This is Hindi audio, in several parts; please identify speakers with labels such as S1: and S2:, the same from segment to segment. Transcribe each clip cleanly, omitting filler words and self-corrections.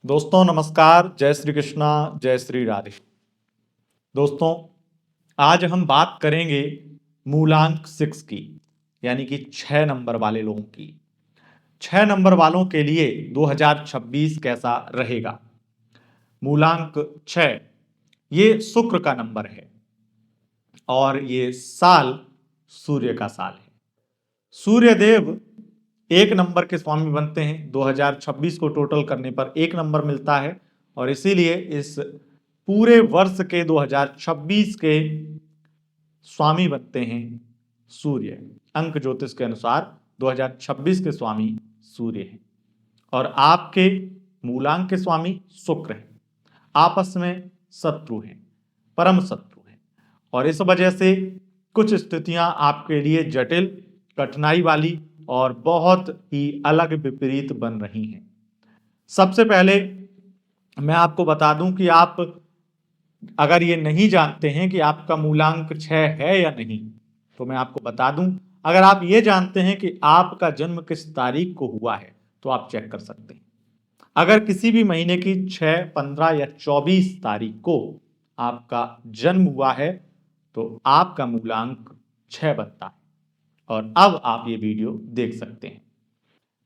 S1: दोस्तों नमस्कार, जय श्री कृष्णा, जय श्री राधे। दोस्तों आज हम बात करेंगे मूलांक 6 की, यानी कि 6 नंबर वाले लोगों की। 6 नंबर वालों के लिए 2026 कैसा रहेगा। मूलांक 6 ये शुक्र का नंबर है और ये साल सूर्य का साल है। सूर्य देव एक नंबर के स्वामी बनते हैं। 2026 को टोटल करने पर एक नंबर मिलता है और इसीलिए इस पूरे वर्ष के 2026 के स्वामी बनते हैं सूर्य। अंक ज्योतिष के अनुसार 2026 के स्वामी सूर्य हैं और आपके मूलांक के स्वामी शुक्र हैं। आपस में शत्रु हैं, परम शत्रु हैं और इस वजह से कुछ स्थितियां आपके लिए जटिल, कठिनाई वाली और बहुत ही अलग विपरीत बन रही हैं। सबसे पहले मैं आपको बता दूं कि आप अगर ये नहीं जानते हैं कि आपका मूलांक 6 है या नहीं, तो मैं आपको बता दूं, अगर आप ये जानते हैं कि आपका जन्म किस तारीख को हुआ है तो आप चेक कर सकते हैं। अगर किसी भी महीने की 6, 15 या 24 तारीख को आपका जन्म हुआ है तो आपका मूलांक 6 बनता है और अब आप ये वीडियो देख सकते हैं।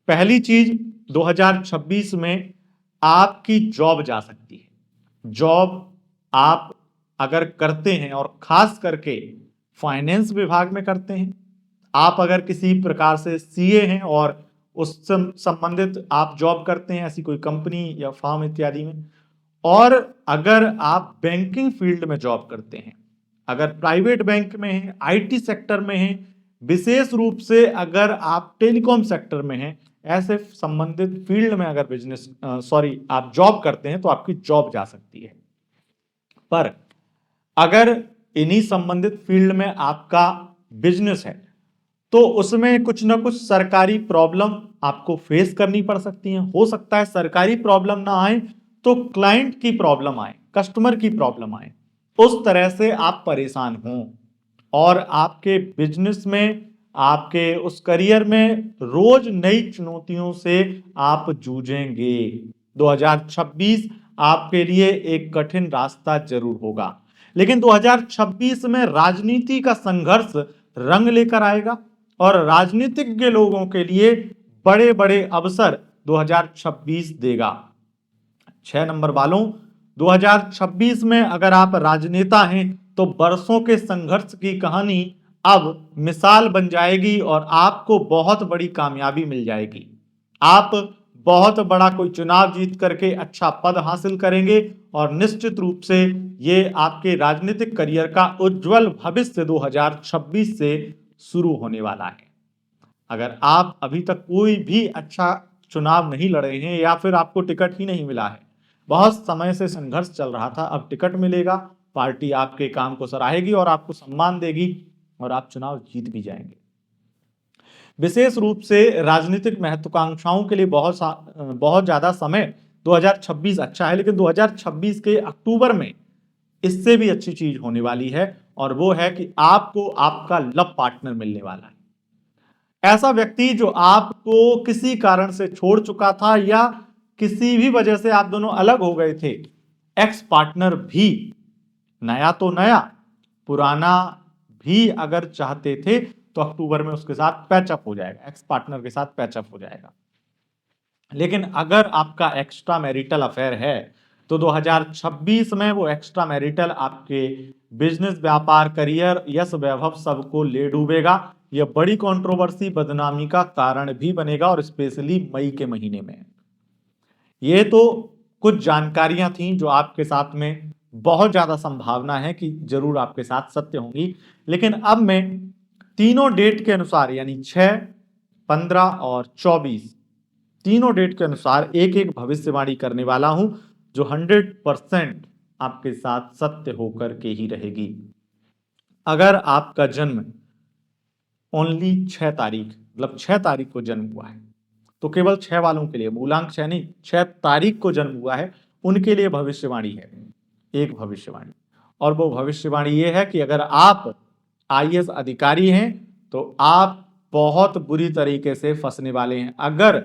S1: पहली चीज, 2026 में आपकी जॉब जा सकती है। जॉब आप अगर करते हैं और खास करके फाइनेंस विभाग में करते हैं, आप अगर किसी प्रकार से सीए हैं और उससे संबंधित आप जॉब करते हैं, ऐसी कोई कंपनी या फर्म इत्यादि में, और अगर आप बैंकिंग फील्ड में जॉब करते हैं, अगर प्राइवेट बैंक में हैं, आईटी सेक्टर में हैं, विशेष रूप से अगर आप टेलीकॉम सेक्टर में हैं, ऐसे संबंधित फील्ड में अगर आप जॉब करते हैं तो आपकी जॉब जा सकती है। पर अगर इन्हीं संबंधित फील्ड में आपका बिजनेस है तो उसमें कुछ ना कुछ सरकारी प्रॉब्लम आपको फेस करनी पड़ सकती है। हो सकता है सरकारी प्रॉब्लम ना आए तो क्लाइंट की प्रॉब्लम आए, कस्टमर की प्रॉब्लम आए, उस तरह से आप परेशान हों और आपके बिजनेस में, आपके उस करियर में रोज नई चुनौतियों से आप जूझेंगे। 2026 आपके लिए एक कठिन रास्ता जरूर होगा, लेकिन 2026 में राजनीति का संघर्ष रंग लेकर आएगा और राजनीतिज्ञ लोगों के लिए बड़े बड़े अवसर 2026 देगा। 6 नंबर वालों, 2026 में अगर आप राजनेता हैं तो वर्षों के संघर्ष की कहानी अब मिसाल बन जाएगी और आपको बहुत बड़ी कामयाबी मिल जाएगी। आप बहुत बड़ा कोई चुनाव जीत करके अच्छा पद हासिल करेंगे और निश्चित रूप से ये आपके राजनीतिक करियर का उज्जवल भविष्य 2026 से शुरू होने वाला है। अगर आप अभी तक कोई भी अच्छा चुनाव नहीं लड़े हैं या फिर आपको टिकट ही नहीं मिला है, बहुत समय से संघर्ष चल रहा था, अब टिकट मिलेगा, पार्टी आपके काम को सराहेगी और आपको सम्मान देगी और आप चुनाव जीत भी जाएंगे। विशेष रूप से राजनीतिक महत्वाकांक्षाओं के लिए बहुत ज्यादा समय 2026 अच्छा है, लेकिन 2026 के अक्टूबर में इससे भी अच्छी चीज होने वाली है और वो है कि आपको आपका लव पार्टनर मिलने वाला है। ऐसा व्यक्ति जो आपको किसी कारण से छोड़ चुका था या किसी भी वजह से आप दोनों अलग हो गए थे, एक्स पार्टनर भी, नया तो नया, पुराना भी अगर चाहते थे तो अक्टूबर में उसके साथ पैचअप हो जाएगा, एक्स पार्टनर के साथ पैचअप हो जाएगा। लेकिन अगर आपका एक्स्ट्रा मैरिटल अफेयर है तो 2026 में वो एक्स्ट्रा मैरिटल आपके बिजनेस, व्यापार, करियर, यश, वैभव सबको ले डूबेगा। यह बड़ी कंट्रोवर्सी, बदनामी का कारण भी बनेगा और स्पेशली मई के महीने में। ये तो कुछ जानकारियां थी जो आपके साथ में बहुत ज्यादा संभावना है कि जरूर आपके साथ सत्य होंगी, लेकिन अब मैं तीनों डेट के अनुसार यानी 6, 15 और 24 तीनों डेट के अनुसार एक एक भविष्यवाणी करने वाला हूं जो 100% आपके साथ सत्य होकर के ही रहेगी। अगर आपका जन्म ओनली 6 तारीख, मतलब 6 तारीख को जन्म हुआ है, तो केवल 6 वालों के लिए, मूलांक 6 नहीं, 6 तारीख को जन्म हुआ है उनके लिए भविष्यवाणी है, एक भविष्यवाणी। और वो भविष्यवाणी ये है कि अगर आप आईएएस अधिकारी हैं तो आप बहुत बुरी तरीके से फंसने वाले हैं। अगर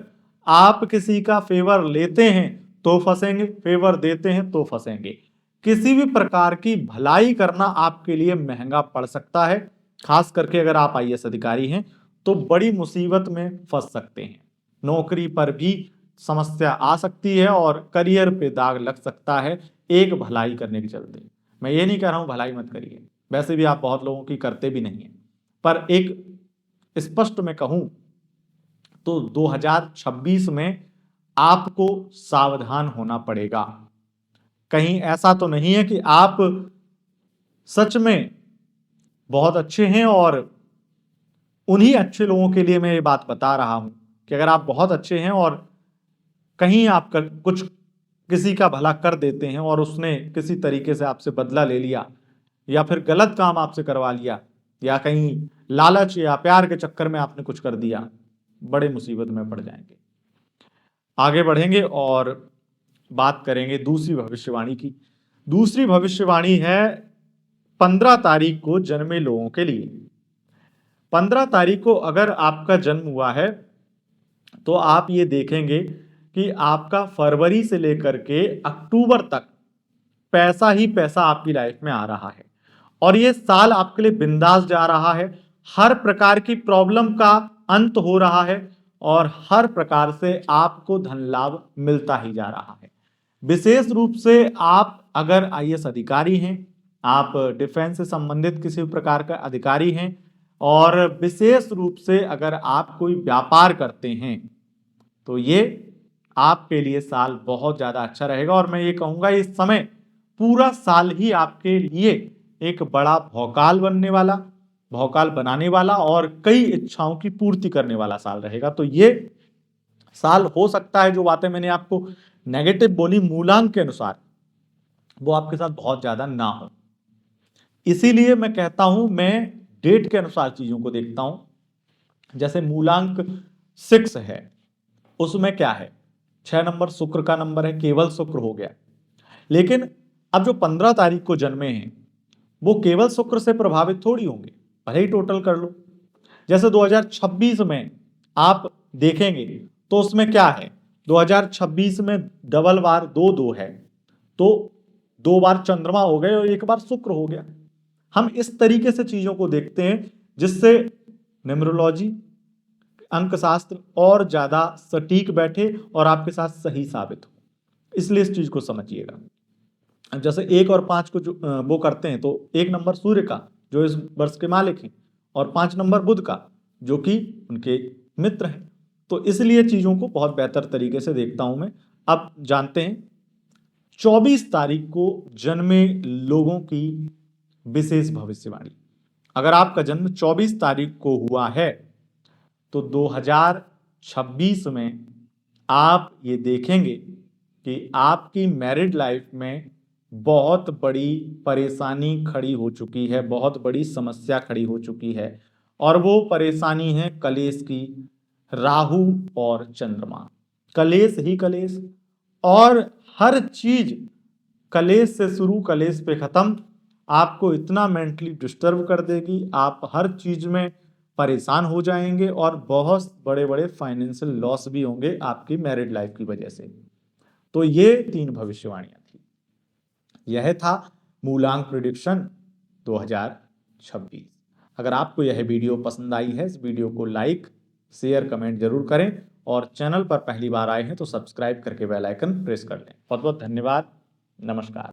S1: आप किसी का फेवर लेते हैं तो फंसेंगे, फेवर देते हैं तो फंसेंगे। किसी भी प्रकार की भलाई करना आपके लिए महंगा पड़ सकता है। खास करके अगर आप आईएएस अधिकारी हैं तो बड़ी मुसीबत में फंस सकते हैं। नौकरी पर भी समस्या आ सकती है और करियर पे दाग लग सकता है एक भलाई करने के चलते। मैं ये नहीं कह रहा हूं भलाई मत करिए, वैसे भी आप बहुत लोगों की करते भी नहीं है, पर एक स्पष्ट में कहूं तो 2026 में आपको सावधान होना पड़ेगा। कहीं ऐसा तो नहीं है कि आप सच में बहुत अच्छे हैं और उन्हीं अच्छे लोगों के लिए मैं ये बात बता रहा हूं कि अगर आप बहुत अच्छे हैं और कहीं आप कुछ किसी का भला कर देते हैं और उसने किसी तरीके से आपसे बदला ले लिया या फिर गलत काम आपसे करवा लिया या कहीं लालच या प्यार के चक्कर में आपने कुछ कर दिया, बड़े मुसीबत में पड़ जाएंगे। आगे बढ़ेंगे और बात करेंगे दूसरी भविष्यवाणी की। दूसरी भविष्यवाणी है 15 तारीख को जन्मे लोगों के लिए। 15 तारीख को अगर आपका जन्म हुआ है तो आप ये देखेंगे कि आपका फरवरी से लेकर के अक्टूबर तक पैसा ही पैसा आपकी लाइफ में आ रहा है और ये साल आपके लिए बिंदास जा रहा है। हर प्रकार की प्रॉब्लम का अंत हो रहा है और हर प्रकार से आपको धन लाभ मिलता ही जा रहा है। विशेष रूप से आप अगर आईएएस अधिकारी हैं, आप डिफेंस से संबंधित किसी प्रकार का अधिकारी हैं और विशेष रूप से अगर आप कोई व्यापार करते हैं तो ये आपके लिए साल बहुत ज्यादा अच्छा रहेगा। और मैं ये कहूंगा इस समय पूरा साल ही आपके लिए एक बड़ा भौकाल बनाने वाला और कई इच्छाओं की पूर्ति करने वाला साल रहेगा। तो ये साल हो सकता है जो बातें मैंने आपको नेगेटिव बोली मूलांक के अनुसार वो आपके साथ बहुत ज्यादा ना हो। इसीलिए मैं कहता हूं मैं डेट के अनुसार चीजों को देखता हूं। जैसे मूलांक 6 है, उसमें क्या है, 6 नंबर शुक्र का नंबर है, केवल शुक्र हो गया। लेकिन अब जो 15 तारीख को जन्मे हैं वो केवल शुक्र से प्रभावित थोड़ी होंगे, भले ही टोटल कर लो। जैसे 2026 में आप देखेंगे तो उसमें क्या है, 2026 में डबल बार 2 है तो 2 बार चंद्रमा हो गए और 1 बार शुक्र हो गया। हम इस तरीके से चीजों को देखते हैं जिससे न्यूमरोलॉजी अंकशास्त्र और ज्यादा सटीक बैठे और आपके साथ सही साबित हो। इसलिए इस चीज को समझिएगा। जैसे 1 और 5 को जो वो करते हैं तो 1 नंबर सूर्य का जो इस वर्ष के मालिक हैं और 5 नंबर बुध का जो कि उनके मित्र हैं। तो इसलिए चीजों को बहुत बेहतर तरीके से देखता हूं मैं। अब जानते हैं 24 तारीख को जन्मे लोगों की विशेष भविष्यवाणी। अगर आपका जन्म 24 तारीख को हुआ है तो 2026 में आप ये देखेंगे कि आपकी मैरिड लाइफ में बहुत बड़ी परेशानी खड़ी हो चुकी है, बहुत बड़ी समस्या खड़ी हो चुकी है और वो परेशानी है कलेश की। राहु और चंद्रमा, कलेश ही कलेश और हर चीज कलेश से शुरू कलेश पे खत्म। आपको इतना मेंटली डिस्टर्ब कर देगी, आप हर चीज में परेशान हो जाएंगे और बहुत बड़े बड़े फाइनेंशियल लॉस भी होंगे आपकी मैरिड लाइफ की वजह से। तो ये 3 भविष्यवाणियां थी। यह था मूलांक प्रिडिक्शन 2026। अगर आपको यह वीडियो पसंद आई है, इस वीडियो को लाइक शेयर कमेंट जरूर करें और चैनल पर पहली बार आए हैं तो सब्सक्राइब करके बेल आइकन प्रेस कर लें। बहुत बहुत धन्यवाद। नमस्कार।